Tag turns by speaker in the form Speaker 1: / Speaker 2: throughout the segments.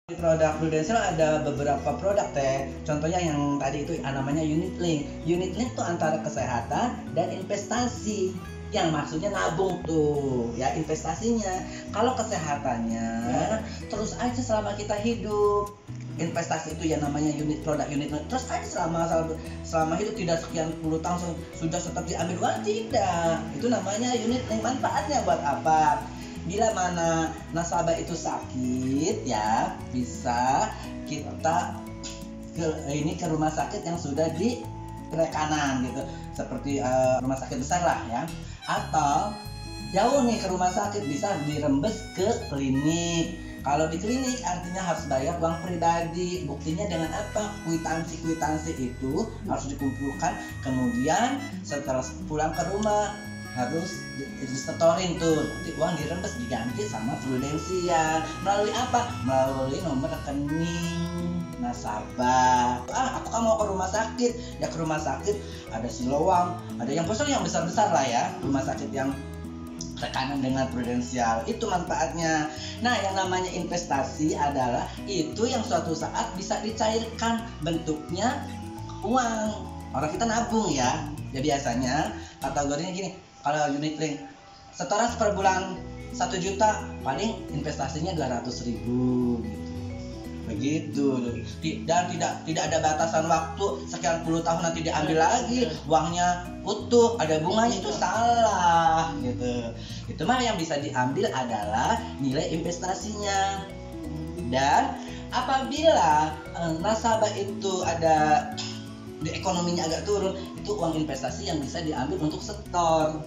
Speaker 1: Di produk Prudential ada beberapa produk teh. Contohnya yang tadi itu namanya unit link. Unit link tuh antara kesehatan dan investasi. Yang maksudnya nabung tuh, ya investasinya. Kalau kesehatannya terus aja selama kita hidup. Investasi itu ya namanya unit produk unit link. Terus aja selama hidup, tidak sekian puluh tahun sudah tetap diambil uang, tidak. Itu namanya unit link. Manfaatnya buat apa? Bila mana nasabah itu sakit, ya bisa kita ke rumah sakit yang sudah di rekanan gitu, seperti rumah sakit besar lah ya, atau jauh nih ke rumah sakit bisa dirembes ke klinik. Kalau di klinik artinya harus bayar uang pribadi. Buktinya dengan apa? Kwitansi itu harus dikumpulkan, kemudian setelah pulang ke rumah harus disetorin tuh, nanti uang dirembes diganti sama Prudential. Melalui apa? Melalui nomor rekening nasabah. Aku kan mau ke rumah sakit, ya ke rumah sakit ada Siloam, ada yang kosong yang besar-besar lah ya, rumah sakit yang rekanan dengan Prudential. Itu manfaatnya. Nah, yang namanya investasi adalah itu yang suatu saat bisa dicairkan, bentuknya uang. Orang kita nabung ya. Ya biasanya kategorinya gini. Kalau unit link setoran per bulan 1 juta, paling investasinya 200.000 gitu. Begitu. Dan tidak ada batasan waktu sekian puluh tahun nanti diambil lagi, uangnya utuh, ada bunganya. Itu salah gitu. Itu mah yang bisa diambil adalah nilai investasinya. Dan apabila nasabah itu ada di ekonominya agak turun, itu uang investasi yang bisa diambil untuk setor.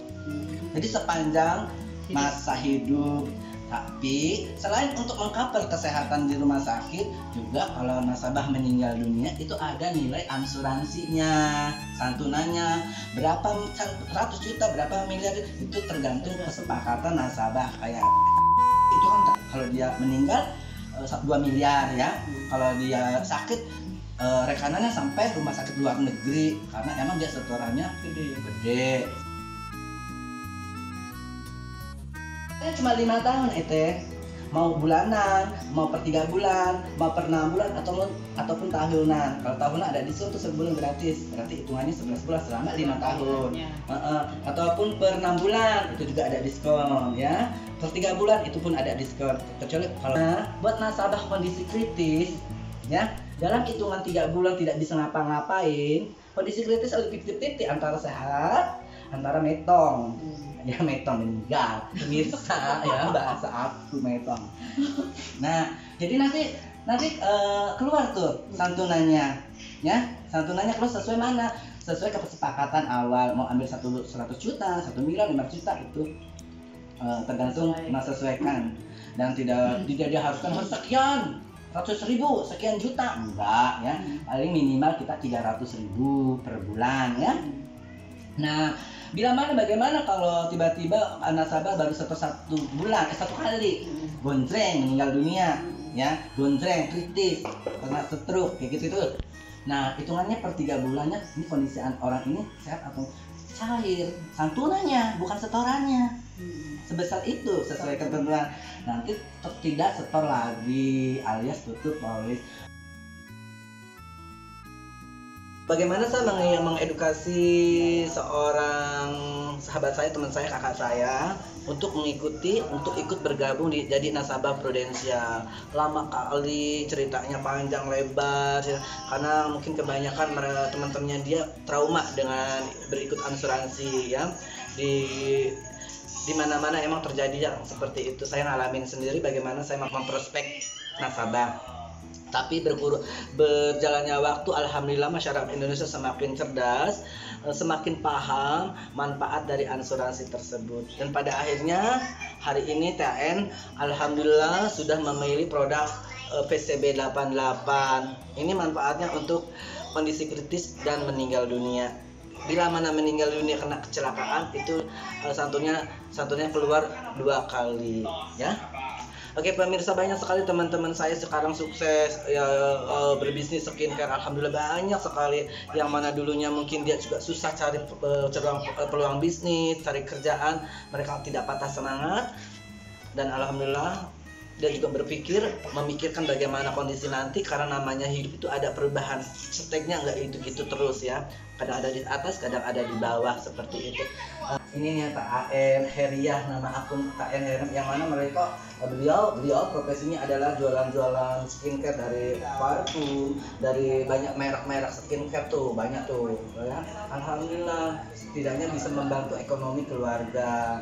Speaker 1: Jadi sepanjang masa hidup. Tapi selain untuk mengcover kesehatan di rumah sakit, juga kalau nasabah meninggal dunia itu ada nilai asuransinya, santunannya berapa, 100 juta, berapa miliar, itu tergantung kesepakatan nasabah. Kayak itu kan kalau dia meninggal 2 miliar ya, kalau dia sakit rekanannya sampai rumah sakit luar negeri, karena emang dia setorannya gede. Cuma 5 tahun mau bulanan, mau per 3 bulan, mau per 6 bulan, ataupun tahunan. Kalau tahunan ada diskon tuh sebulan gratis, berarti hitungannya 11 bulan selama 5 tahun. Ataupun per 6 bulan itu juga ada diskon ya. Per 3 bulan itu pun ada diskon. Kecuali kalau buat nasabah kondisi kritis ya, dalam hitungan 3 bulan tidak bisa ngapa-ngapain, kondisi kritis ada 50-50 antara sehat, antara metong. Ya metong meninggal, bisa ya bahasa aku metong. Nah, jadi nanti keluar tuh santunannya, ya santunannya keluar sesuai mana? Sesuai kesepakatan awal, mau ambil 100 juta, 1 miliar, 5 juta itu tergantung sesuaikan. Dan tidak diharuskan harus sekian 100.000, sekian juta, enggak ya, paling minimal kita 300.000 per bulan ya. Nah, bagaimana kalau tiba-tiba nasabah baru setor 1 kali gonjreng meninggal dunia ya, gonjreng kritis karena stroke kayak gitu tuh. Nah, hitungannya per 3 bulannya ini kondisi orang ini sehat atau cair, santunannya bukan setorannya. Sebesar itu sesuai ketentuan. Nanti tidak setor lagi alias tutup polis. Bagaimana saya mengedukasi seorang sahabat saya, teman saya, kakak saya untuk ikut bergabung jadi nasabah Prudential. Lama kali ceritanya, panjang lebar karena mungkin kebanyakan teman-temannya dia trauma dengan berikut asuransi ya. Di mana-mana emang terjadi yang seperti itu. Saya ngalamin sendiri bagaimana saya memprospek nasabah. Tapi berjalannya waktu, alhamdulillah masyarakat Indonesia semakin cerdas, semakin paham manfaat dari asuransi tersebut. Dan pada akhirnya hari ini TAN alhamdulillah sudah memilih produk PCB 88. Ini manfaatnya untuk kondisi kritis dan meninggal dunia. Bila mana meninggal dunia kena kecelakaan, itu santunnya keluar 2 kali ya. Oke pemirsa, banyak sekali teman-teman saya sekarang sukses ya, berbisnis skincare. Alhamdulillah banyak sekali yang mana dulunya mungkin dia juga susah cari peluang bisnis, cari kerjaan, mereka tidak patah semangat. Dan alhamdulillah dia juga memikirkan bagaimana kondisi nanti, karena namanya hidup itu ada perubahan, steknya nggak itu-gitu terus ya, kadang ada di atas kadang ada di bawah seperti itu. Ini ya TAN Heriah, nama akun TAN Heriah, yang mana mereka beliau profesinya adalah jualan skincare, dari parfum, dari banyak merek skincare tuh, banyak tuh ya. Alhamdulillah setidaknya bisa membantu ekonomi keluarga.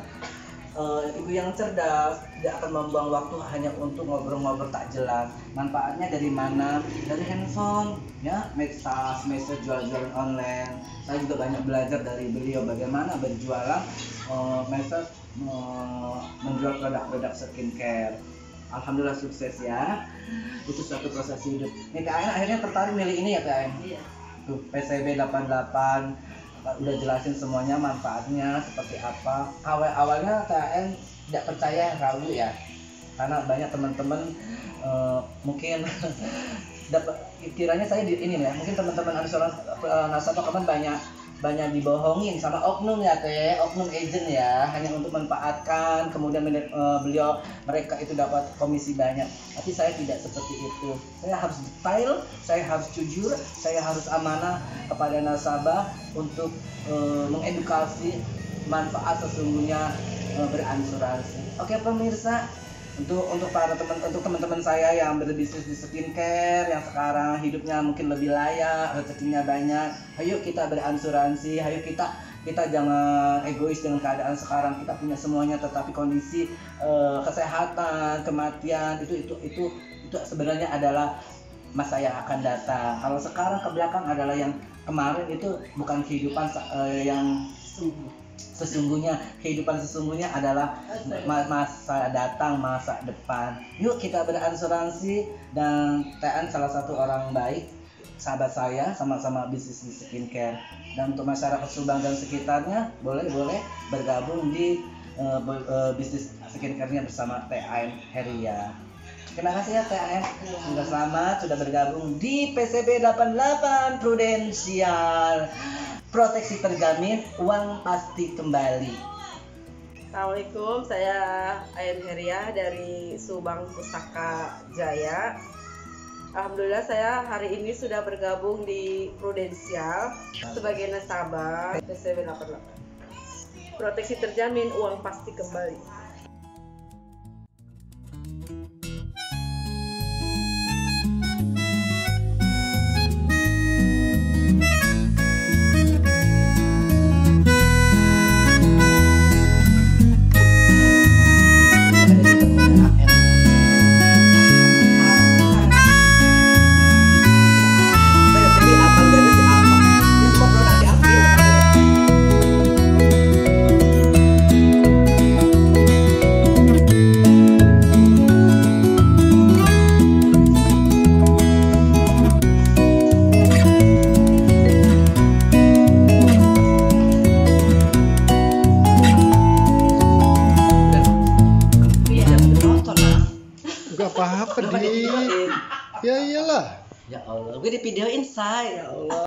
Speaker 1: Ibu yang cerdas tidak akan membuang waktu hanya untuk ngobrol-ngobrol tak jelas. Manfaatnya dari mana? Dari handphone, ya, medsos, jual-jualan online. Saya juga banyak belajar dari beliau bagaimana berjualan medsos, menjual produk-produk skincare. Alhamdulillah sukses ya. Itu suatu proses hidup. Nih TAN akhirnya tertarik milih ini ya TAN. Iya. Tuh PCB 88. Udah jelasin semuanya manfaatnya seperti apa. Awalnya TAN tidak percaya, ragu ya, karena banyak teman-teman mungkin dapat kiranya saya di ini ya, mungkin teman-teman asuransi nasabah kapan banyak dibohongin sama oknum ya teh, oknum agent ya, hanya untuk manfaatkan, kemudian mereka itu dapat komisi banyak. Tapi saya tidak seperti itu. Saya harus detail, saya harus jujur, saya harus amanah kepada nasabah untuk mengedukasi manfaat sesungguhnya beransuransi. Oke pemirsa, untuk teman-teman saya yang berbisnis di skincare, yang sekarang hidupnya mungkin lebih layak, rezekinya banyak, ayo kita beransuransi, ayo kita jangan egois dengan keadaan sekarang. Kita punya semuanya, tetapi kondisi kesehatan, kematian itu sebenarnya adalah masa yang akan datang. Kalau sekarang ke belakang adalah yang kemarin, itu bukan kehidupan yang sesungguhnya. Kehidupan sesungguhnya adalah masa datang, masa depan. Yuk kita beransuransi. Dan TAN salah satu orang baik, sahabat saya, sama-sama bisnis di skincare. Dan untuk masyarakat Subang dan sekitarnya, boleh bergabung di bisnis skincare-nya bersama TAN Heriah. Terima kasih ya TAN, sudah selamat, sudah bergabung di PCB 88 Prudensial. Proteksi terjamin, uang pasti kembali.
Speaker 2: Assalamualaikum, saya AN Heriah dari Subang Pusaka Jaya. Alhamdulillah saya hari ini sudah bergabung di Prudensial sebagai nasabah PCB 88. Proteksi terjamin, uang pasti kembali.
Speaker 3: Gak apa-apa di. Ya iyalah.
Speaker 1: Ya Allah, gue di videoin say. Ya Allah.